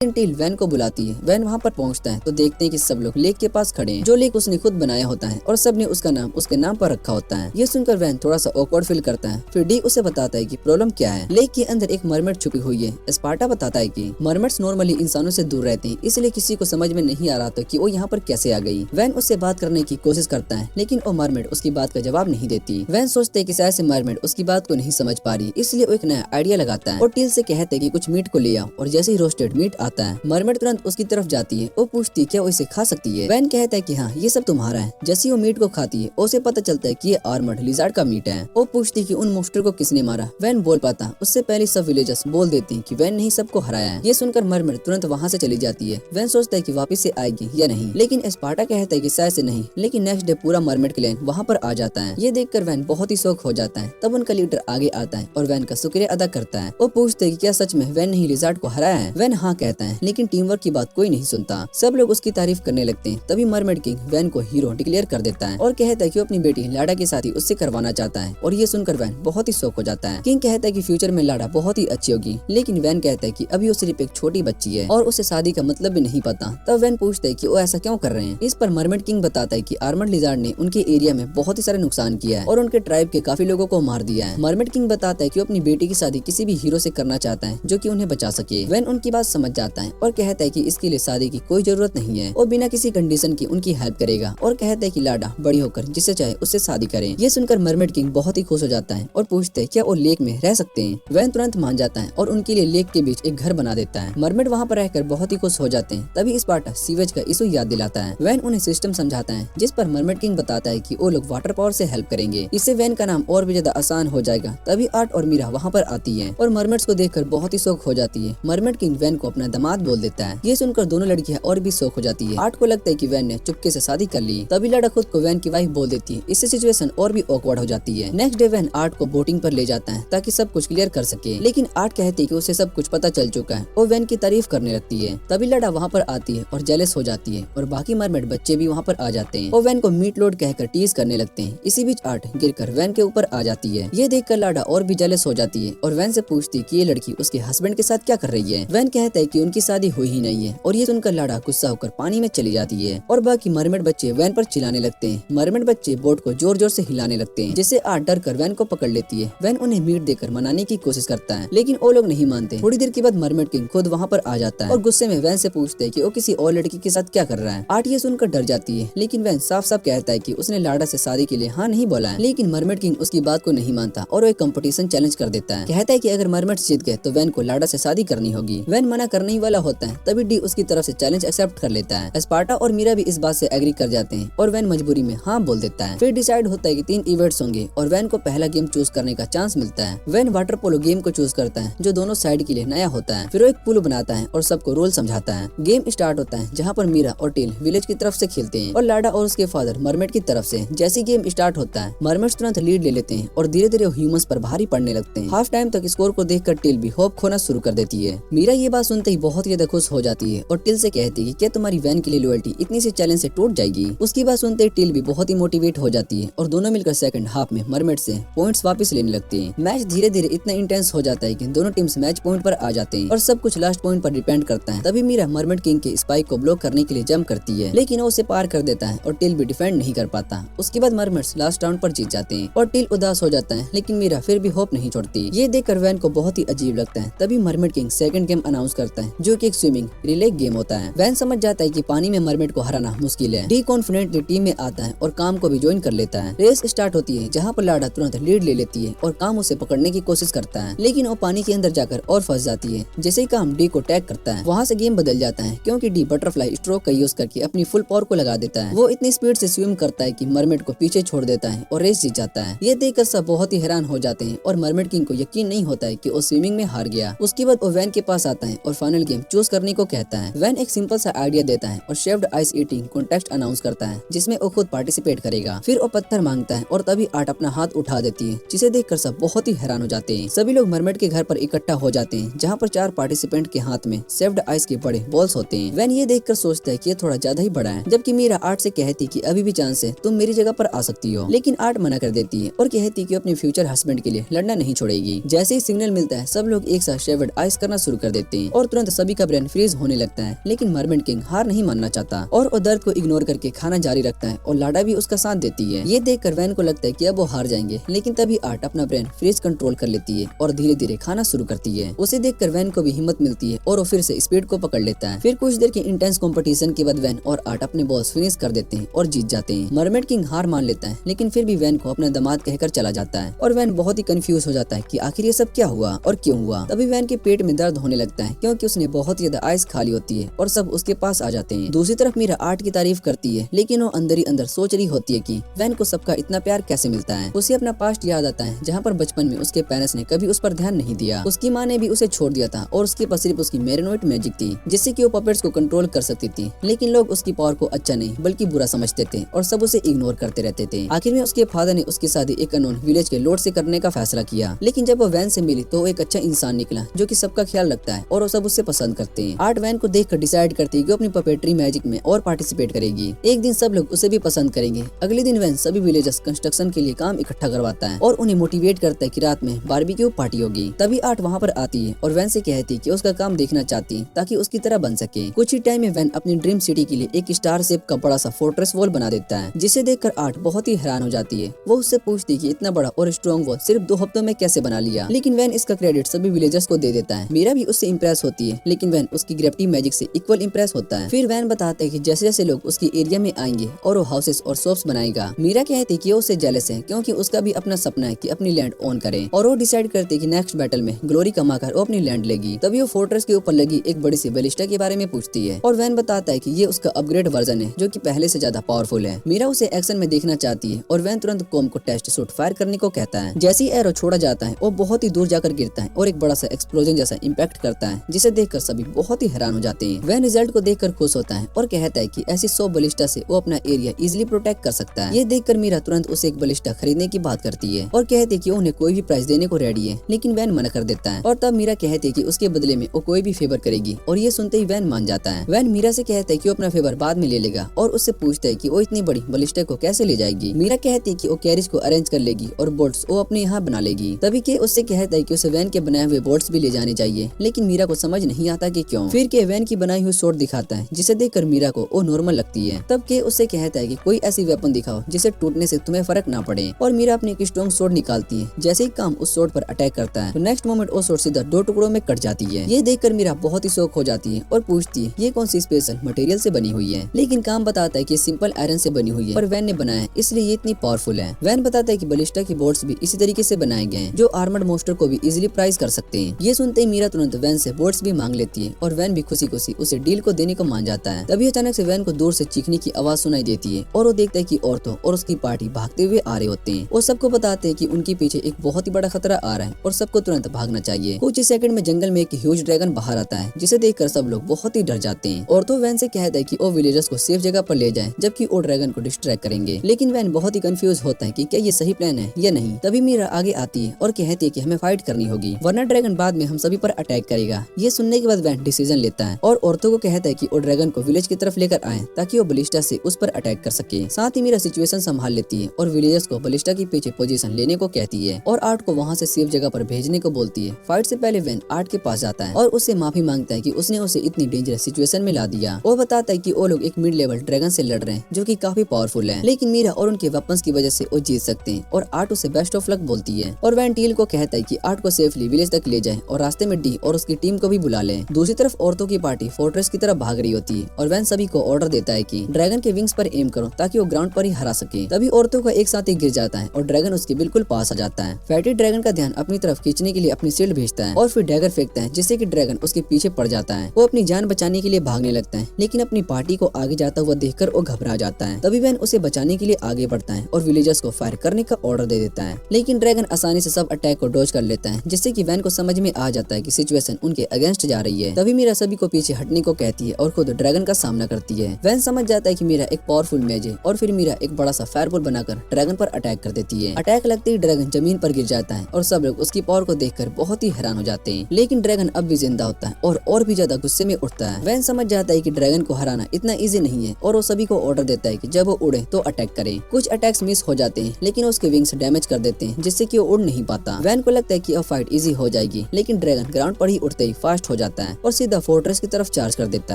Till van को बुलाती है। वैन वहाँ पर पहुँचता है तो देखते हैं कि सब लोग लेक के पास खड़े हैं, जो लेक उसने खुद बनाया होता है और सबने उसका नाम उसके नाम पर रखा होता है। ये सुनकर वैन थोड़ा सा ऑकवर्ड फील करता है। फिर डी उसे बताता है कि प्रॉब्लम क्या है। लेक के अंदर एक मरमेड छुपी हुई है। स्पार्टा बताता है कि मरमेड्स नॉर्मली इंसानों से दूर रहते हैं, इसलिए किसी को समझ में नहीं आ रहा था कि वो यहाँ पर कैसे आ गई। वैन उससे बात करने की कोशिश करता है, लेकिन वो मरमेड उसकी बात का जवाब नहीं देती। वैन सोचते है कि शायद से मरमेड उसकी बात को नहीं समझ पा रही, इसलिए वो एक नया आइडिया लगाता है और टील से कहते हैं कि कुछ मीट को ले आओ। और जैसे ही रोस्टेड मीट आता है, मरमेड तुरंत उसकी तरफ जाती है। वो पूछती है क्या वो इसे खा सकती है। वैन कहता है कि हाँ, ये सब तुम्हारा है। जैसे ही वो मीट को खाती है, उसे पता चलता है कि ये आर्मर्ड लिजार्ड का मीट है। वो पूछती है कि उन मोस्टर को किसने मारा। वैन बोल पाता, उससे पहले सब विलेजर्स बोल देती हैं कि वैन ने ही सबको हराया है। ये सुनकर मरमेड तुरंत वहाँ से चली जाती है। वैन सोचता है कि वापस से आएगी या नहीं, लेकिन स्पार्टा कहता है कि शायद से नहीं। लेकिन नेक्स्ट डे पूरा मरमेड क्लैन वहाँ पर आ जाता है। ये देखकर वैन बहुत ही शौक हो जाता है। तब उनका लीडर आगे आता है और वैन का शुक्रिया अदा करता है। वो पूछते है कि क्या सच में वैन ने ही लिजार्ड को हराया है। वैन हाँ कहता है, लेकिन टीम वर्क की बात कोई नहीं सुनता। सब लोग उसकी तारीफ करने लगते हैं। तभी मरमेड किंग वैन को हीरो डिक्लेयर कर देता है और कहता है कि वो अपनी बेटी लाडा की शादी उससे करवाना चाहता है। और ये सुनकर वैन बहुत ही शौक हो जाता है। किंग कहता है कि फ्यूचर में लाडा बहुत ही अच्छी होगी, लेकिन वैन कहता है कि अभी वो सिर्फ एक छोटी बच्ची है और उसे शादी का मतलब भी नहीं पता। तब वैन पूछता है कि वो ऐसा क्यों कर रहे हैं। इस पर मरमेड किंग बताता है कि आर्मर्ड लिजार्ड ने उनके एरिया में बहुत ही सारे नुकसान किया है और उनके ट्राइब के काफी लोगों को मार दिया है। मरमेड किंग बताता है कि वो अपनी बेटी की शादी किसी भी हीरो से करना चाहता है जो कि उन्हें बचा सके। वैन उनकी बात समझ जाता है और कहता है कि इसके लिए शादी की कोई जरूरत नहीं है। वो बिना किसी कंडीशन की उनकी हेल्प करेगा और कहता है कि लाडा बड़ी होकर जिससे चाहे उससे शादी करें। ये सुनकर मरमेड किंग बहुत ही खुश हो जाता है और पूछते हैं क्या वो लेक में रह सकते हैं। वैन तुरंत मान जाता है और उनके लिए लेक के बीच एक घर बना देता है। मरमेड वहाँ पर रहकर बहुत ही खुश हो जाते हैं। तभी स्पार्टा सीवेज का इशू याद दिलाता है। वैन उन्हें सिस्टम समझाता है, जिस पर मरमेड किंग बताता है कि वो लोग वाटर पावर से हेल्प करेंगे। इससे वैन का नाम और भी ज्यादा आसान हो जाएगा। तभी आर्ट और मीरा वहाँ पर आती है और मरमेड्स को देखकर बहुत ही शौक हो जाती है। मरमेड किंग वैन को अपना दामाद बोल देता है। ये सुनकर दोनों लड़कियां और भी शौक हो जाती है। आर्ट को लगता है कि वैन ने चुपके से शादी कर ली। तभी लाडा खुद को वैन की वाइफ बोल देती है। इससे सिचुएशन और भी ऑकवर्ड हो जाती है। नेक्स्ट डे वैन आर्ट को बोटिंग पर ले जाता है ताकि सब कुछ क्लियर कर सके, लेकिन आर्ट कहती है कि उसे सब कुछ पता चल चुका है। वो वैन की तारीफ करने लगती है। तभी लाडा वहाँ पर आती है और जेलस हो जाती है और बाकी मरमेड बच्चे भी वहाँ पर आ जाते हैं। वो वैन को मीट लोड कहकर टीज करने लगते हैं। इसी बीच आर्ट गिरकर वैन के ऊपर आ जाती है। ये देखकर लाडा और भी जेलस हो जाती है और वैन से पूछती है कि ये लड़की उसके हस्बैंड के साथ क्या कर रही है। वैन कहता है कि उनकी शादी हुई ही नहीं है और ये सुनकर लाडा गुस्सा होकर पानी में चली जाती है और बाकी मरमेड बच्चे वैन पर चिल्लाने लगते हैं। मरमेड बच्चे बोट को जोर जोर से हिलाने लगते हैं, जिससे आर्ट डर कर वैन को पकड़ लेती है। वैन उन्हें मीट देकर मनाने की कोशिश करता है, लेकिन वो लोग नहीं मानते। थोड़ी देर के बाद मरमेड किंग खुद वहाँ पर आ जाता है और गुस्से में वैन से पूछते है कि वो किसी और लड़की के साथ क्या कर रहा है। आर्ट ये सुनकर डर जाती है, लेकिन वैन साफ साफ कहता है कि उसने लाडा से शादी के लिए हाँ नहीं बोला है। लेकिन मरमेड किंग उसकी बात को नहीं मानता और वो एक कंपटीशन चैलेंज कर देता है। कहता है कि अगर मरमेड्स जीत गए तो वैन को लाडा से शादी करनी होगी। वैन मना करने ही वाला होता है। तभी डी उसकी तरफ से चैलेंज एक्सेप्ट कर लेता है। स्पार्टा और मीरा भी इस बात से एग्री कर जाते हैं और वैन मजबूरी में हाँ बोल देता है। फिर डिसाइड होता है कि 3 इवेंट्स होंगे और वैन को पहला गेम चूज करने का चांस मिलता है। वैन वाटर पोलो गेम को चूज करता है, जो दोनों साइड के लिए नया होता है। फिर वो एक पुल बनाता है और सबको रोल समझाता है। गेम स्टार्ट होता है जहाँ पर मीरा और टील विलेज की तरफ से खेलते हैं और लाडा और उसके फादर मरमेड की तरफ से। जैसे गेम स्टार्ट होता है, मरमेड्स तुरंत लीड ले लेते हैं और धीरे धीरे ह्यूमंस पर भारी पड़ने लगते हैं। हाफ टाइम तक स्कोर को देखकर टील भी होप खोना शुरू कर देती है। मीरा ये बात सुनते ही बहुत ज्यादा खुश हो जाती है और टील से कहती है कि क्या तुम्हारी वैन के लिए लॉयल्टी इतनी सी चैलेंज से टूट जाएगी। उसकी बात सुनते ही टील भी बहुत ही मोटिवेट हो जाती है और दोनों मिलकर सेकंड हाफ में मरमेड से पॉइंट्स वापस लेने लगते हैं। मैच धीरे धीरे इतना इंटेंस हो जाता है कि दोनों टीम्स मैच पॉइंट पर आ जाते हैं और सब कुछ लास्ट पॉइंट पर डिपेंड करता है। तभी मीरा मरमेड किंग के स्पाइक को ब्लॉक करने के लिए जंप करती है, लेकिन वो उसे पार कर देता है और टील भी डिफेंड नहीं कर पाता। उसके बाद मरमेड्स लास्ट राउंड पर जीत जाते हैं और टील उदास हो जाता है, लेकिन मीरा फिर भी होप नहीं छोड़ती। ये देखकर वैन को बहुत ही अजीब लगता है। तभी mermaid king second game announce करता है, जो कि एक स्विमिंग रिले गेम होता है। वैन समझ जाता है कि पानी में मरमेड को हराना मुश्किल है। डी कॉन्फिडेंटली टीम में आता है और काम को भी ज्वाइन कर लेता है। रेस स्टार्ट होती है जहाँ पर लाडा तुरंत लीड ले लेती है और काम उसे पकड़ने की कोशिश करता है, लेकिन वो पानी के अंदर जाकर और फंस जाती है। जैसे ही काम डी को टैग करता है, वहाँ से गेम बदल जाता है, क्योंकि डी बटरफ्लाई स्ट्रोक का यूज करके अपनी फुल पावर को लगा देता है। वो इतनी स्पीड से स्विम करता है कि मरमेड को पीछे छोड़ देता है और रेस जीत जाता है। ये देखकर सब बहुत ही हैरान हो जाते हैं और मरमेड किंग को यकीन नहीं होता है कि वो स्विमिंग में हार गया। उसके बाद वो वैन के पास आता है और फाइनल गेम चूज करने को कहता है। वैन एक सिंपल सा आइडिया देता है और शेफ्ड आइस ईटिंग कॉन्टेस्ट अनाउंस करता है, जिसमें वो खुद पार्टिसिपेट करेगा। फिर वो पत्थर मांगता है और तभी आर्ट अपना हाथ उठा देती है, जिसे देखकर सब बहुत ही हैरान हो जाते हैं। सभी लोग मरमेड के घर पर इकट्ठा हो जाते हैं, जहाँ पर 4 पार्टिसिपेंट के हाथ में शेफ्ड आइस के बड़े बॉल्स होते हैं। वैन ये देखकर सोचता है कि ये थोड़ा ज्यादा ही बड़ा है, जबकि मीरा आर्ट से कहती कि अभी भी चांस है, तुम मेरी जगह पर आ सकती हो। लेकिन आर्ट मना कर देती है और कहती कि अपने फ्यूचर हस्बैंड के लिए लड़ना नहीं छोड़ेगी। जैसे ही सिग्नल मिलता है, सब लोग एक साथ शेफ्ड आइस करना शुरू कर देते हैं और तुरंत तो सभी का ब्रेन फ्रीज होने लगता है, लेकिन मरमेड किंग हार नहीं मानना चाहता और वो दर्द को इग्नोर करके खाना जारी रखता है और लाडा भी उसका साथ देती है। ये देखकर वैन को लगता है कि अब वो हार जाएंगे, लेकिन तभी आर्ट अपना ब्रेन फ्रीज कंट्रोल कर लेती है और धीरे धीरे खाना शुरू करती है। उसे देखकर वैन को भी हिम्मत मिलती है और वो फिर से स्पीड को पकड़ लेता है। फिर कुछ देर के इंटेंस कंपटीशन के बाद वैन और आर्ट अपने बॉस फिनिश कर देते हैं और जीत जाते हैं। मरमेड किंग हार मान लेता है, लेकिन फिर भी वैन को अपना दामाद कहकर चला जाता है और वैन बहुत ही कंफ्यूज हो जाता है कि आखिर ये सब क्या हुआ और क्यों हुआ। तभी वैन के पेट में दर्द होने लगता है क्योंकि उसने बहुत ही ज्यादा आइस खाली होती है और सब उसके पास आ जाते हैं। दूसरी तरफ मीरा आर्ट की तारीफ करती है, लेकिन वो अंदर ही अंदर सोच रही होती है कि वैन को सबका इतना प्यार कैसे मिलता है। उसे अपना पास्ट याद आता है, जहाँ पर बचपन में उसके पेरेंट्स ने कभी उस पर ध्यान नहीं दिया। उसकी माँ ने भी उसे छोड़ दिया था और उसके पास सिर्फ उसकी मेरेनोइट मैजिक थी, जिससे कि वो पपेट्स को कंट्रोल कर सकती थी। लेकिन लोग उसकी पावर को अच्छा नहीं बल्कि बुरा समझते थे और सब उसे इग्नोर करते रहते थे। आखिर में उसके फादर ने उसकी शादी एक अननोन विलेज के लॉर्ड से करने का फैसला किया, लेकिन जब वो वैन से मिली तो वो एक अच्छा इंसान निकला जो कि सबका ख्याल रखता है और वो सब उससे पसंद करते हैं। आर्ट वैन को देखकर डिसाइड करती है कि अपनी पपेट्री मैजिक में और पार्टिसिपेट करेगी। एक दिन सब लोग उसे भी पसंद करेंगे। अगले दिन वैन सभी विलेजर्स कंस्ट्रक्शन के लिए काम इकट्ठा करवाता है और उन्हें मोटिवेट करता है कि रात में बारबेक्यू पार्टी होगी। तभी आर्ट वहाँ पर आती है और वैन से कहती है कि उसका काम देखना चाहती है ताकि उसकी तरह बन सके। कुछ ही टाइम में वैन अपनी ड्रीम सिटी के लिए एक स्टार शेप का बड़ा सा फोर्ट्रेस वॉल बना देता है, जिसे देखकर आर्ट बहुत ही हैरान हो जाती है। वो उससे पूछती है कि इतना बड़ा और स्ट्रॉन्ग वॉल सिर्फ 2 हफ्तों में कैसे बना लिया, लेकिन वैन इसका क्रेडिट सभी विलेजर्स को दे देता है। मीरा भी उससे इम्प्रेस होती है, लेकिन वैन उसकी ग्रेविटी मैजिक से इक्वल इम्प्रेस होता है। फिर वैन बताता है कि जैसे जैसे लोग उसकी एरिया में आएंगे और वो हाउसेस और शॉप्स बनाएगा। मीरा कहती है कि वो उससे जेलस है क्योंकि उसका भी अपना सपना है कि अपनी लैंड ओन करे, और वो डिसाइड करते है कि नेक्स्ट बैटल में ग्लोरी कमाकर वो अपनी लैंड लेगी। तभी वो फोर्ट्रेस के ऊपर लगी एक बड़ी सी बैलिस्टा के बारे में पूछती है और वैन बताता है कि ये उसका अपग्रेड वर्जन है जो कि पहले से ज्यादा पावरफुल है। मीरा उसे एक्शन में देखना चाहती है और वैन तुरंत कॉम को टेस्ट शूट फायर करने को कहता है। जैसे ही एरो छोड़ा जाता है वो बहुत ही दूर जाकर गिरता है और एक बड़ा सा एक्सप्लोजन जैसा इम्पैक्ट करता है, जिसे देखकर सभी बहुत ही हैरान हो जाते हैं। वैन रिजल्ट को देखकर खुश होता है और कहता है कि ऐसी 100 बलिस्टा से वो अपना एरिया इजिली प्रोटेक्ट कर सकता है। ये देखकर मीरा तुरंत उसे एक बलिस्टा खरीदने की बात करती है और कहती है कि उन्हें कोई भी प्राइस देने को रेडी है, लेकिन वैन मना कर देता है। और तब मीरा कहती है कि उसके बदले में वो कोई भी फेवर करेगी, और ये सुनते ही वैन मान जाता है। वैन मीरा से कहता है कि वो अपना फेवर बाद में ले लेगा और उससे पूछता है कि वो इतनी बड़ी बलिस्टा को कैसे ले जाएगी। मीरा कहती है कि वो कैरिज को अरेंज कर लेगी और बोट्स वो अपने यहाँ बना लेगी। तभी के उससे कहता है कि उसे वैन के बनाए हुए बोट्स भी ले जाने चाहिए, लेकिन मीरा को समझ नहीं आता कि क्यों। फिर के वैन की बनाई हुई शॉट दिखाता है, जिसे देखकर मीरा को वो नॉर्मल लगती है। तब के उससे कहता है कि कोई ऐसी वेपन दिखाओ जिसे टूटने से तुम्हें फर्क ना पड़े, और मीरा अपनी एक स्ट्रॉन्ग शॉट निकालती है। जैसे ही काम उस शॉट पर अटैक करता है तो नेक्स्ट मोमेंट वो शॉट सीधा 2 टुकड़ों में कट जाती है। ये देखकर मीरा बहुत ही शॉक हो जाती है और पूछती है ये कौन सी स्पेशल मटेरियल से बनी हुई है, लेकिन काम बताता है कि सिंपल आयरन से बनी हुई है पर वैन ने बनाया है इसलिए ये इतनी पावरफुल है। वैन बताता है कि बलिस्टा की बोट्स भी इसी तरीके से बनाए गए हैं जो आर्मर्ड मोस्टर को भी इजिली प्राइस कर सकते हैं। ये सुनते ही मीरा तुरंत वैन से बोट्स भी मांग लेती है और वैन भी खुशी खुशी उसे डील को देने को मान जाता है। तभी अचानक से वैन को दूर से चीखने की आवाज सुनाई देती है और वो देखता है कि औरतों और उसकी पार्टी भागते हुए आ रहे होते हैं। वो सबको बताते हैं कि उनके पीछे एक बहुत ही बड़ा खतरा आ रहा है और सबको तुरंत भागना चाहिए। कुछ ही सेकंड में जंगल में एक ह्यूज ड्रैगन बाहर आता है, जिसे देखकर सब लोग बहुत ही डर जाते हैं। औरतों वैन से कहता है कि वो विलेजर्स को सेफ जगह पर ले जाए, जबकि वो ड्रैगन को डिस्ट्रैक्ट करेंगे। लेकिन वैन बहुत ही कंफ्यूज होता है कि क्या ये सही प्लान है या नहीं। तभी मीरा आगे आती है और कहती है कि हमें फाइट करनी होगी, वरना ड्रैगन बाद में हम सभी पर अटैक करेगा। ये सुनने के बाद वैन डिसीजन लेता है और औरतों को कहता है कि वो ड्रैगन को विलेज की तरफ लेकर आए ताकि वो बलिस्टा से उस पर अटैक कर सके। साथ ही मीरा सिचुएशन संभाल लेती है और विलेजर्स को बलिस्टा के पीछे पोजीशन लेने को कहती है और आर्ट को वहाँ से सेफ जगह पर भेजने को बोलती है। फाइट से पहले वैन आर्ट के पास जाता है और उससे माफी मांगता है कि उसने उसे इतनी डेंजरस सिचुएशन में ला दिया। वो बताता है कि वो लोग एक मिड लेवल ड्रैगन से लड़ रहे हैं जो कि काफी पावरफुल है, लेकिन मीरा और उनके वेपन्स की वजह से वो जीत सकते हैं और आर्ट उसे बेस्ट ऑफ लक बोलती है। और वैन टील को कहता है कि आर्ट को सेफली विलेज तक ले जाए और रास्ते में डी और उसकी टीम को भी बुला ले। दूसरी तरफ औरतों की पार्टी फोर्ट्रेस की तरफ भाग रही होती है और वैन सभी को ऑर्डर देता है कि ड्रैगन के विंग्स पर एम करो ताकि वो ग्राउंड पर ही हरा सके। तभी औरतों का एक साथ ही गिर जाता है और ड्रैगन उसके बिल्कुल पास आ जाता है। फैटी ड्रैगन का ध्यान अपनी तरफ खींचने के लिए अपनी शील्ड भेजता है और फिर डैगर फेंकता है, जिससे कि ड्रैगन उसके पीछे पड़ जाता है। वो अपनी जान बचाने के लिए भागने लगता है, लेकिन अपनी पार्टी को आगे जाता हुआ देखकर वो घबरा जाता है। तभी वैन उसे बचाने के लिए आगे बढ़ता है और विलेजर्स को फायर करने का ऑर्डर दे देता है, लेकिन ड्रैगन आसानी से सब अटैक को डॉज कर लेता है, जिससे कि वैन को समझ में आ जाता है कि सिचुएशन उनके अगेंस्ट जा रही है। तभी मीरा सभी को पीछे हटने को कहती है और खुद ड्रैगन का सामना करती है। वैन समझ जाता है कि मीरा एक पावरफुल मेज है और फिर मीरा एक बड़ा सा फायरबॉल बनाकर ड्रैगन पर अटैक कर देती है। अटैक लगते ही ड्रैगन जमीन पर गिर जाता है और सब लोग उसकी पावर को देखकर बहुत ही हैरान हो जाते हैं, लेकिन ड्रैगन अब भी जिंदा होता है और भी ज्यादा गुस्से में उठता है। वैन समझ जाता है कि ड्रैगन को हराना इतना इजी नहीं है और वो सभी को ऑर्डर देता है कि जब वो उड़े तो अटैक करे। कुछ अटैक्स मिस हो जाते हैं, लेकिन उसके विंग्स डैमेज कर देते हैं, जिससे कि वो उड़ नहीं पाता। वैन को लगता है कि अब फाइट इजी हो जाएगी, लेकिन ड्रैगन ग्राउंड पर ही उड़ते ही फास्ट हो जाता है और सीधा फोर्ट्रेस की तरफ चार्ज कर देता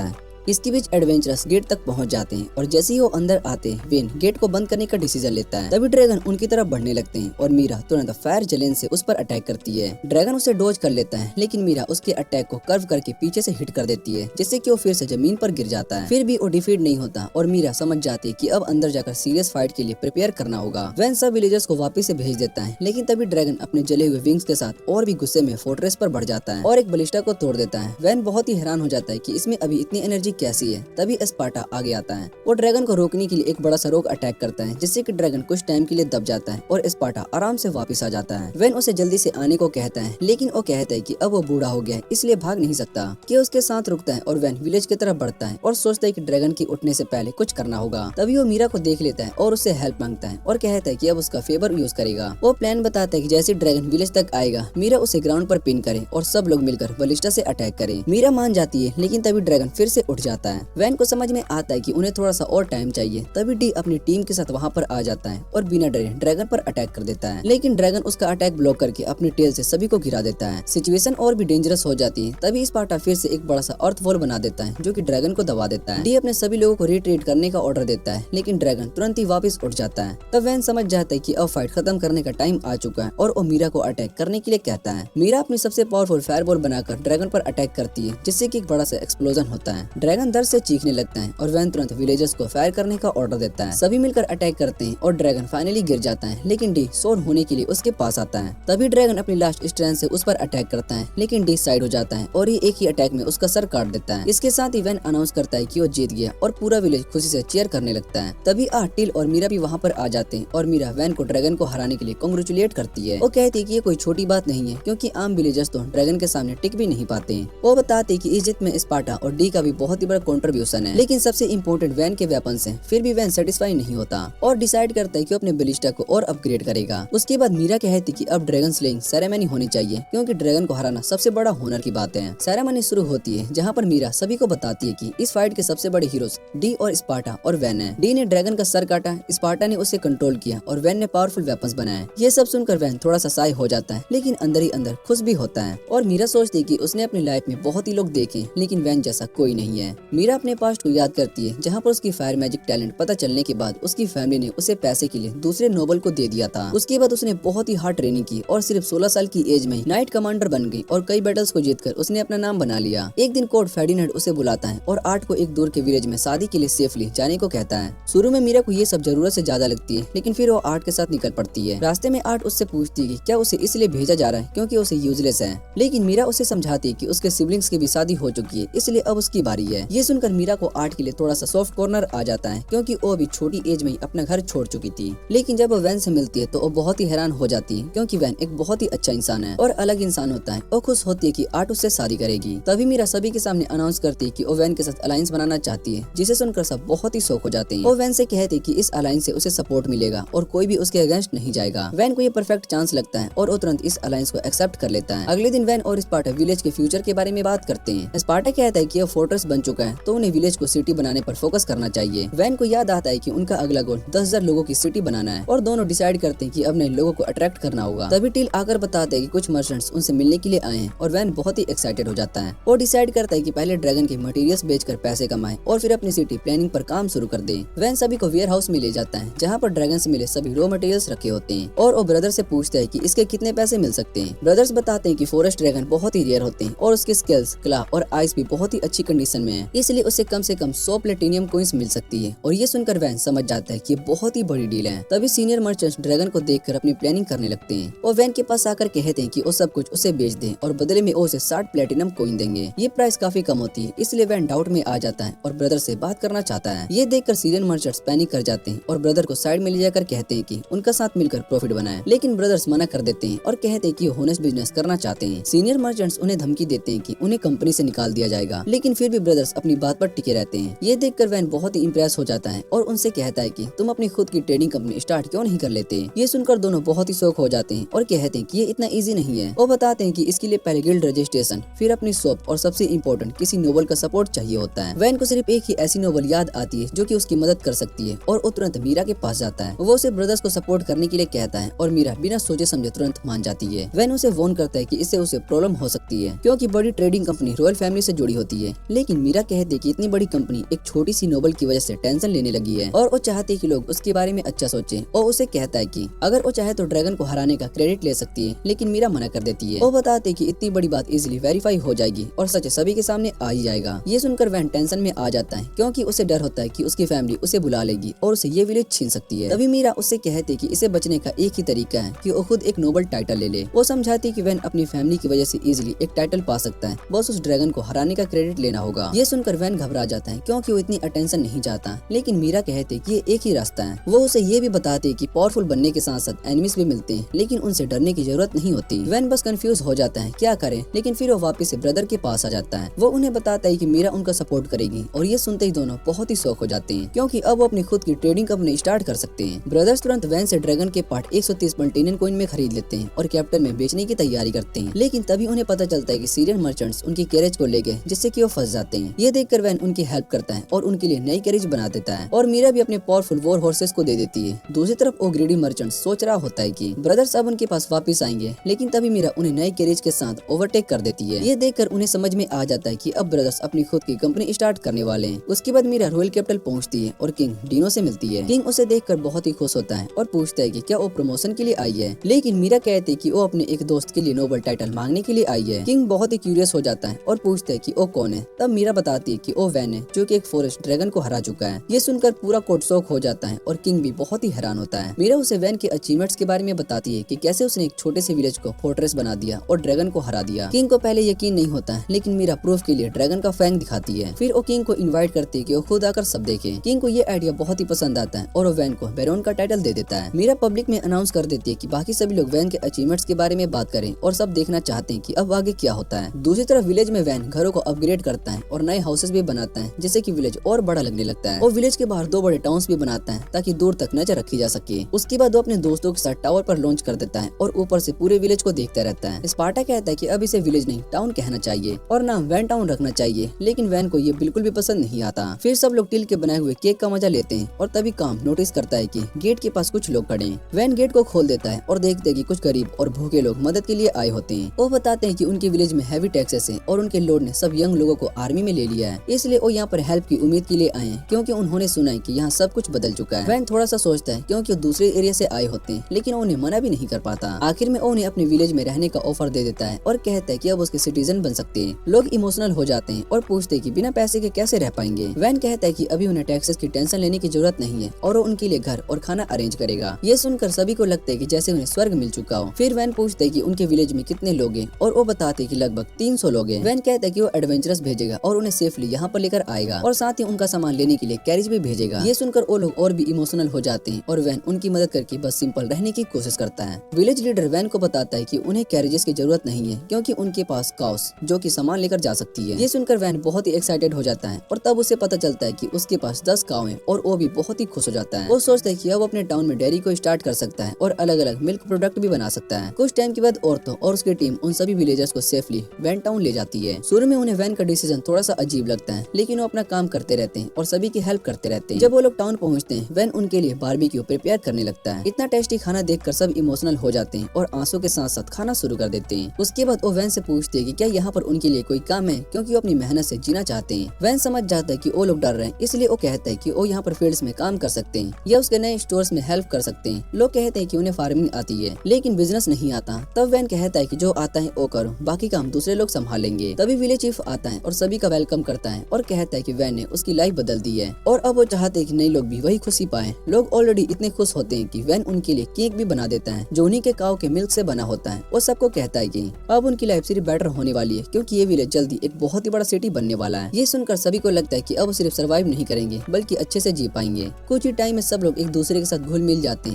है। इसके बीच एडवेंचरस गेट तक पहुंच जाते हैं और जैसे ही वो अंदर आते हैं वेन गेट को बंद करने का डिसीजन लेता है। तभी ड्रैगन उनकी तरफ बढ़ने लगते हैं और मीरा तुरंत फायर जलेन से उस पर अटैक करती है। ड्रैगन उसे डोज कर लेता है लेकिन मीरा उसके अटैक को कर्व करके पीछे से हिट कर देती है जिससे कि वो फिर से जमीन पर गिर जाता है। फिर भी वो डिफीट नहीं होता और मीरा समझ जाती है कि अब अंदर जाकर सीरियस फाइट के लिए प्रिपेयर करना होगा। वैन सब विलेजर्स को वापस से भेज देता है लेकिन तभी ड्रैगन अपने जले हुए विंग्स के साथ और भी गुस्से में फोर्ट्रेस पर बढ़ जाता है और एक बलिस्टा को तोड़ देता है। वैन बहुत ही हैरान हो जाता है कि इसमें अभी इतनी एनर्जी कैसी है। तभी स्पार्टा आगे आता है। वो ड्रैगन को रोकने के लिए एक बड़ा सा रोक अटैक करता है जिससे कि ड्रैगन कुछ टाइम के लिए दब जाता है और स्पार्टा आराम से वापस आ जाता है। वैन उसे जल्दी से आने को कहता है लेकिन वो कहता है कि अब वो बूढ़ा हो गया है इसलिए भाग नहीं सकता। कि उसके साथ रुकता है और वैन विलेज की तरफ बढ़ता है और सोचता है कि ड्रैगन की उठने से पहले कुछ करना होगा। तभी वो मीरा को देख लेता है और उससे हेल्प मांगता है और कहता है कि अब उसका फेवर यूज करेगा। वो प्लान बताता है कि जैसे ड्रैगन विलेज तक आएगा मीरा उसे ग्राउंड पर पिन करे और सब लोग मिलकर बलिस्टा से अटैक करें। मीरा मान जाती है लेकिन तभी ड्रैगन फिर से उठ जाता है। वैन को समझ में आता है कि उन्हें थोड़ा सा और टाइम चाहिए। तभी डी अपनी टीम के साथ वहां पर आ जाता है और बिना डरे ड्रैगन पर अटैक कर देता है लेकिन ड्रैगन उसका अटैक ब्लॉक करके अपनी टेल से सभी को गिरा देता है। सिचुएशन और भी डेंजरस हो जाती है। तभी स्पार्टा फिर से एक बड़ा सा अर्थ वॉल बना देता है जो कि ड्रैगन को दबा देता है। डी अपने सभी लोगों को रिट्रीट करने का ऑर्डर देता है लेकिन ड्रैगन तुरंत ही वापस उठ जाता है। तब वैन समझ जाता है कि अब फाइट खत्म करने का टाइम आ चुका है और वो मीरा को अटैक करने के लिए कहता है। मीरा अपनी सबसे पावरफुल फायरबॉल बनाकर ड्रैगन पर अटैक करती है जिससे कि एक बड़ा सा एक्सप्लोजन होता है। ड्रैगन दर्द से चीखने लगता है और वैन तुरंत विलेजर्स को फायर करने का ऑर्डर देता है। सभी मिलकर अटैक करते हैं और ड्रैगन फाइनली गिर जाता है लेकिन डी सोर होने के लिए उसके पास आता है। तभी ड्रैगन अपनी लास्ट स्ट्रेंथ से उस पर अटैक करता है लेकिन डी साइड हो जाता है और ये एक ही अटैक में उसका सर काट देता है। इसके साथ ही वैन अनाउंस करता है कि वो जीत गया और पूरा विलेज खुशी से चीयर करने लगता है। तभी टिल और मीरा भी वहाँ पर आ जाते हैं और मीरा वैन को ड्रैगन को हराने के लिए कांग्रेचुलेट करती है। वो कहती है कि ये कोई छोटी बात नहीं है क्योंकि आम विलेजर्स तो ड्रैगन के सामने टिक भी नहीं पाते हैं। वो बताते हैं कि इस जीत में स्पार्टा और डी का भी बहुत ही बड़ा कंट्रीब्यूशन है लेकिन सबसे इम्पोर्टेंट वैन के वेपन्स हैं। फिर भी वैन सेटिस्फाई नहीं होता और डिसाइड करता है कि अपने बलिस्टा को और अपग्रेड करेगा। उसके बाद मीरा कहती कि अब ड्रैगन स्लेइंग सेरेमनी होनी चाहिए क्योंकि ड्रैगन को हराना सबसे बड़ा होनर की बात है। सेरेमनी शुरू होती है जहाँ पर मीरा सभी को बताती है कि इस फाइट के सबसे बड़े हीरोज डी और स्पार्टा और वैन है। डी ने ड्रैगन का सर काटा, स्पार्टा ने उसे कंट्रोल किया और वैन ने पावरफुल वेपन्स बनाए। ये सब सुनकर वैन थोड़ा सा साय हो जाता है लेकिन अंदर ही अंदर खुश भी होता है और मीरा सोचती है कि उसने अपनी लाइफ में बहुत ही लोग देखे लेकिन वैन जैसा कोई नहीं है। मीरा अपने पास्ट को याद करती है जहाँ पर उसकी फायर मैजिक टैलेंट पता चलने के बाद उसकी फैमिली ने उसे पैसे के लिए दूसरे नोबल को दे दिया था। उसके बाद उसने बहुत ही हार्ड ट्रेनिंग की और सिर्फ 16 साल की एज में नाइट कमांडर बन गई और कई बैटल्स को जीतकर उसने अपना नाम बना लिया। एक दिन कोड फेर्डिनेंड उसे बुलाता है और आर्ट को एक दूर के विलेज में शादी के लिए सेफली जाने को कहता है। शुरू में मीरा को ये सब जरूरत से ज्यादा लगती है लेकिन फिर वो आर्ट के साथ निकल पड़ती है। रास्ते में आर्ट उससे पूछती है कि क्या उसे इसलिए भेजा जा रहा है क्योंकि उसे यूजलेस है लेकिन मीरा उसे समझाती है कि उसके सिबलिंग्स की भी शादी हो चुकी है इसलिए अब उसकी बारी है। ये सुनकर मीरा को आर्ट के लिए थोड़ा सा सॉफ्ट कॉर्नर आ जाता है क्योंकि वो अभी छोटी एज में ही अपना घर छोड़ चुकी थी। लेकिन जब वो वैन से मिलती है तो वो बहुत ही हैरान हो जाती है क्योंकि वैन एक बहुत ही अच्छा इंसान है और अलग इंसान होता है। वो खुश होती है कि आर्ट उससे शादी करेगी। तभी मीरा सभी के सामने अनाउंस करती है कि वो वैन के साथ अलायंस बनाना चाहती है जिसे सुनकर सब बहुत ही शौक हो जाते हैं। वो वैन से कहती है कि इस अलायंस से उसे सपोर्ट मिलेगा और कोई भी उसके अगेंस्ट नहीं जाएगा। वैन को ये परफेक्ट चांस लगता है और वो तुरंत इस अलायंस को एक्सेप्ट कर लेता है। अगले दिन वैन और स्पार्टा विलेज के फ्यूचर के बारे में बात करते हैं। स्पार्टा कहता है कि वो फोर्ट्रेस बन चुका है तो उन्हें विलेज को सिटी बनाने पर फोकस करना चाहिए। वैन को याद आता है कि उनका अगला गोल 10,000 लोगों की सिटी बनाना है और दोनों डिसाइड करते हैं कि अब नए लोगों को अट्रैक्ट करना होगा। तभी टिल आकर बताते हैं कि कुछ मर्चेंट्स उनसे मिलने के लिए आए हैं और वैन बहुत ही एक्साइटेड हो जाता है। वो डिसाइड करता है कि पहले ड्रैगन के मटेरियल्स बेचकर पैसे कमाए और फिर अपनी सिटी प्लानिंग पर काम शुरू कर दे। वैन सभी को वेयर हाउस में ले जाता है जहाँ पर ड्रैगन से मिले सभी रॉ मटेरियल्स रखे होते हैं और वो ब्रदर से पूछता है कि इसके कितने पैसे मिल सकते हैं। ब्रदर्स बताते हैं कि फॉरेस्ट ड्रैगन बहुत ही रेयर होते हैं और उसके स्केल्स, क्ला और आइस भी बहुत ही अच्छी कंडीशन में है इसलिए उसे कम से कम 100 प्लेटिनियम कॉइंस मिल सकती है। और ये सुनकर वैन समझ जाता है कि ये बहुत ही बड़ी डील है। तभी सीनियर मर्चेंट्स ड्रैगन को देखकर अपनी प्लानिंग करने लगते हैं और वैन के पास आकर कहते हैं कि वो सब कुछ उसे बेच दें और बदले में उसे 60 प्लेटिनम कॉइन देंगे। ये प्राइस काफी कम होती है इसलिए वैन डाउट में आ जाता है और ब्रदर से बात करना चाहता है। ये देखकर सीनियर मर्चेंट्स पैनिक कर जाते हैं और ब्रदर को साइड में ले जाकर कहते हैं कि उनका साथ मिलकर प्रॉफिट बनाए। लेकिन ब्रदर्स मना कर देते हैं और कहते हैं कि होनेस्ट बिजनेस करना चाहते हैं। सीनियर मर्चेंट्स उन्हें धमकी देते हैं कि उन्हें कंपनी से निकाल दिया जाएगा लेकिन फिर भी ब्रदर्स ब्रदर्स अपनी बात पर टिके रहते हैं। ये देखकर वैन बहुत ही इम्प्रेस हो जाता है और उनसे कहता है कि तुम अपनी खुद की ट्रेडिंग कंपनी स्टार्ट क्यों नहीं कर लेते। ये सुनकर दोनों बहुत ही शौक हो जाते हैं और कहते हैं कि ये इतना इजी नहीं है। वो बताते हैं कि इसके लिए पहले गिल्ड रजिस्ट्रेशन, फिर अपनी शॉप और सबसे इम्पोर्टेंट किसी नोबल का सपोर्ट चाहिए होता है। वैन को सिर्फ एक ही ऐसी नोबल याद आती है जो कि उसकी मदद कर सकती है और वो तुरंत मीरा के पास जाता है। वो उसे ब्रदर्स को सपोर्ट करने के लिए कहता है और मीरा बिना सोचे समझे तुरंत मान जाती है। वैन उसे वार्न करता है कि इससे उसे प्रॉब्लम हो सकती है क्योंकि बड़ी ट्रेडिंग कंपनी रॉयल फैमिली से जुड़ी होती है। लेकिन मीरा कहती है कि इतनी बड़ी कंपनी एक छोटी सी नोबल की वजह से टेंशन लेने लगी है और वो चाहती है कि लोग उसके बारे में अच्छा सोचें। और उसे कहता है कि अगर वो चाहे तो ड्रैगन को हराने का क्रेडिट ले सकती है, लेकिन मीरा मना कर देती है। वो बताते हैं कि इतनी बड़ी बात इजीली वेरीफाई हो जाएगी और सच सभी के सामने आ ही जाएगा। ये सुनकर वैन टेंशन में आ जाता है क्योंकि उसे डर होता है कि उसकी फैमिली उसे बुला लेगी और उसे ये विलेज छीन सकती है। तभी मीरा उससे कहती है कि इसे बचने का एक ही तरीका है कि वो खुद एक नोबल टाइटल ले ले। वो समझाती है कि वैन अपनी फैमिली की वजह से इजीली एक टाइटल पा सकता है, बस उस ड्रैगन को हराने का क्रेडिट लेना होगा। ये सुनकर वैन घबरा जाता है क्योंकि वो इतनी अटेंशन नहीं चाहता। लेकिन मीरा कहती है कि ये एक ही रास्ता है। वो उसे ये भी बताती है कि पावरफुल बनने के साथ साथ एनिमीज भी मिलते हैं, लेकिन उनसे डरने की जरूरत नहीं होती। वैन बस कंफ्यूज हो जाता है क्या करे, लेकिन फिर वो वापस से ब्रदर के पास आ जाता है। वो उन्हें बताता है कि मीरा उनका सपोर्ट करेगी और ये सुनते ही दोनों बहुत ही शौक हो जाते हैं क्योंकि अब वो अपनी खुद की ट्रेडिंग कंपनी स्टार्ट कर सकते हैं। ब्रदर्स तुरंत वैन से ड्रैगन के पार्ट 130 मल्टीनियन कॉइन में खरीद लेते हैं और कैप्टन में बेचने की तैयारी करते हैं। लेकिन तभी उन्हें पता चलता है कि सीरियन मर्चेंट्स उनकी कैरेज को ले गए, जिससे कि वो फंस जाते हैं। ये देखकर वैन उनकी हेल्प करता है और उनके लिए नई कैरेज बना देता है और मीरा भी अपने पावरफुल वॉर हॉर्सेस को दे देती है। दूसरी तरफ वो ग्रीडी मर्चेंट सोच रहा होता है कि ब्रदर्स अब उनके पास वापस आएंगे, लेकिन तभी मीरा उन्हें नई कैरेज के साथ ओवरटेक कर देती है। ये देखकर उन्हें समझ में आ जाता है कि अब ब्रदर्स अपनी खुद की कंपनी स्टार्ट करने वाले हैं। उसके बाद मीरा रॉयल कैपिटल पहुंचती है और किंग डीनो से मिलती है। किंग उसे देखकर बहुत ही खुश होता है और पूछता है कि क्या वो प्रमोशन के लिए आई है, लेकिन मीरा कहती है कि वो अपने एक दोस्त के लिए नोबल टाइटल मांगने के लिए आई है। किंग बहुत ही क्यूरियस हो जाता है और पूछता है कि वो कौन है। तब मीरा बताती है कि वो वैन है जो कि एक फॉरेस्ट ड्रैगन को हरा चुका है। ये सुनकर पूरा कोर्ट शॉक हो जाता है और किंग भी बहुत ही हैरान होता है। मीरा उसे वैन के अचीवमेंट्स के बारे में बताती है कि कैसे उसने एक छोटे से विलेज को फोर्ट्रेस बना दिया और ड्रैगन को हरा दिया। किंग को पहले यकीन नहीं होता है, लेकिन मीरा प्रूफ के लिए ड्रैगन का फैंग दिखाती है। फिर वो किंग को इनवाइट करती है कि वो खुद आकर सब देखे। किंग को ये आइडिया बहुत ही पसंद आता है और वो वैन को बैरोन का टाइटल दे देता है। मीरा पब्लिक में अनाउंस कर देती है कि बाकी सभी लोग वैन के अचीवमेंट्स के बारे में बात करें और सब देखना चाहते हैं कि अब आगे क्या होता है। दूसरी तरफ विलेज में वैन घरों को अपग्रेड करता है और नए हाउसेस भी बनाता है, जिससे कि विलेज और बड़ा लगने लगता है। और विलेज के बाहर 2 बड़े टाउन्स भी बनाता है ताकि दूर तक नजर रखी जा सके। उसके बाद वो अपने दोस्तों के साथ टावर पर लॉन्च कर देता है और ऊपर से पूरे विलेज को देखता रहता है। स्पार्टा कहता है कि अब इसे विलेज नहीं टाउन कहना चाहिए और नाम वैन टाउन रखना चाहिए, लेकिन वैन को ये बिल्कुल भी पसंद नहीं आता। फिर सब लोग टिल के बनाए हुए केक का मजा लेते हैं और तभी काम नोटिस करता है कि गेट के पास कुछ लोग खड़े हैं। वैन गेट को खोल देता है और देखते हैं कि कुछ गरीब और भूखे लोग मदद के लिए आए होते हैं। वो बताते हैं कि उनके विलेज में हैवी टैक्सेस है और उनके लॉर्ड ने सब यंग लोगों को आर्मी में ले लिया है, इसलिए वो यहाँ पर हेल्प की उम्मीद के लिए आए हैं क्योंकि उन्होंने सुना है कि यहाँ सब कुछ बदल चुका है। वैन थोड़ा सा सोचता है क्योंकि वो दूसरे एरिया से आए होते हैं, लेकिन उन्हें मना भी नहीं कर पाता। आखिर में उन्हें अपने विलेज में रहने का ऑफर दे देता है और कहता है कि अब उसके सिटीजन बन सकते हैं। लोग इमोशनल हो जाते हैं और पूछते हैं कि बिना पैसे के कैसे रह पाएंगे। वैन कहता है कि अभी उन्हें टैक्सेस की टेंशन लेने की जरूरत नहीं है और वो उनके लिए घर और खाना अरेंज करेगा। ये सुनकर सभी को लगता है कि जैसे उन्हें स्वर्ग मिल चुका हो। फिर वैन पूछते है कि उनके विलेज में कितने लोग हैं और वो बताते हैं कि लगभग 300 लोग हैं। वैन कहता है कि वो एडवेंचरस भेजेगा और उन्हें सेफली यहाँ पर लेकर आएगा और साथ ही उनका सामान लेने के लिए कैरेज भी भेजेगा। ये सुनकर वो लोग और भी इमोशनल हो जाते हैं और वैन उनकी मदद करके बस सिंपल रहने की कोशिश करता है। विलेज लीडर वैन को बताता है कि उन्हें कैरेजेस की जरूरत नहीं है क्योंकि उनके पास काउस जो कि सामान लेकर जा सकती है। ये सुनकर वैन बहुत ही एक्साइटेड हो जाता है और तब उसे पता चलता है कि उसके पास 10 काऊ हैं और वो भी बहुत ही खुश हो जाता है। वो सोचता है कि अब अपने टाउन में डेयरी को स्टार्ट कर सकता है और अलग अलग मिल्क प्रोडक्ट भी बना सकता है। कुछ टाइम के बाद औरतों और उसकी टीम उन सभी विलेजर्स को सेफली वैन टाउन ले जाती है। शुरू में उन्हें वैन का डिसीजन थोड़ा सा अजीब लगता है, लेकिन वो अपना काम करते रहते हैं और सभी की हेल्प करते रहते हैं। जब वो लोग टाउन पहुंचते हैं, वैन उनके लिए बारबेक्यू प्रिपेयर करने लगता है। इतना टेस्टी खाना देखकर सब इमोशनल हो जाते हैं और आंसू के साथ साथ खाना शुरू कर देते हैं। उसके बाद वो वैन से पूछते हैं कि क्या यहाँ पर उनके लिए कोई काम है, क्योंकि वो अपनी मेहनत से जीना चाहते हैं। वैन समझ जाता है कि वो लोग डर रहे हैं, इसलिए वो कहता है कि वो यहाँ पर फील्ड्स में काम कर सकते हैं या उसके नए स्टोर्स में हेल्प कर सकते हैं। लोग कहते हैं कि उन्हें फार्मिंग आती है लेकिन बिजनेस नहीं आता। तब वैन कहता है कि जो आता है वो करो, बाकी काम दूसरे लोग संभालेंगे। तभी विलेज चीफ आता है और सभी का वेलकम करता है और कहता है कि वैन ने उसकी लाइफ बदल दी है और अब वो चाहते हैं कि नए लोग भी वही खुशी पाए। लोग ऑलरेडी इतने खुश होते हैं कि वैन उनके लिए केक भी बना देता है जो उन्हीं के काऊ के मिल्क से बना होता है। वो सबको कहता है कि अब उनकी लाइफ सिर्फ बेटर होने वाली है क्योंकि ये विलेज जल्दी एक बहुत ही बड़ा सिटी बनने वाला है। ये सुनकर सभी को लगता है कि अब सिर्फ सर्वाइव नहीं करेंगे बल्कि अच्छे से जी पाएंगे। कुछ ही टाइम में सब लोग एक दूसरे के साथ घुल मिल जाते हैं।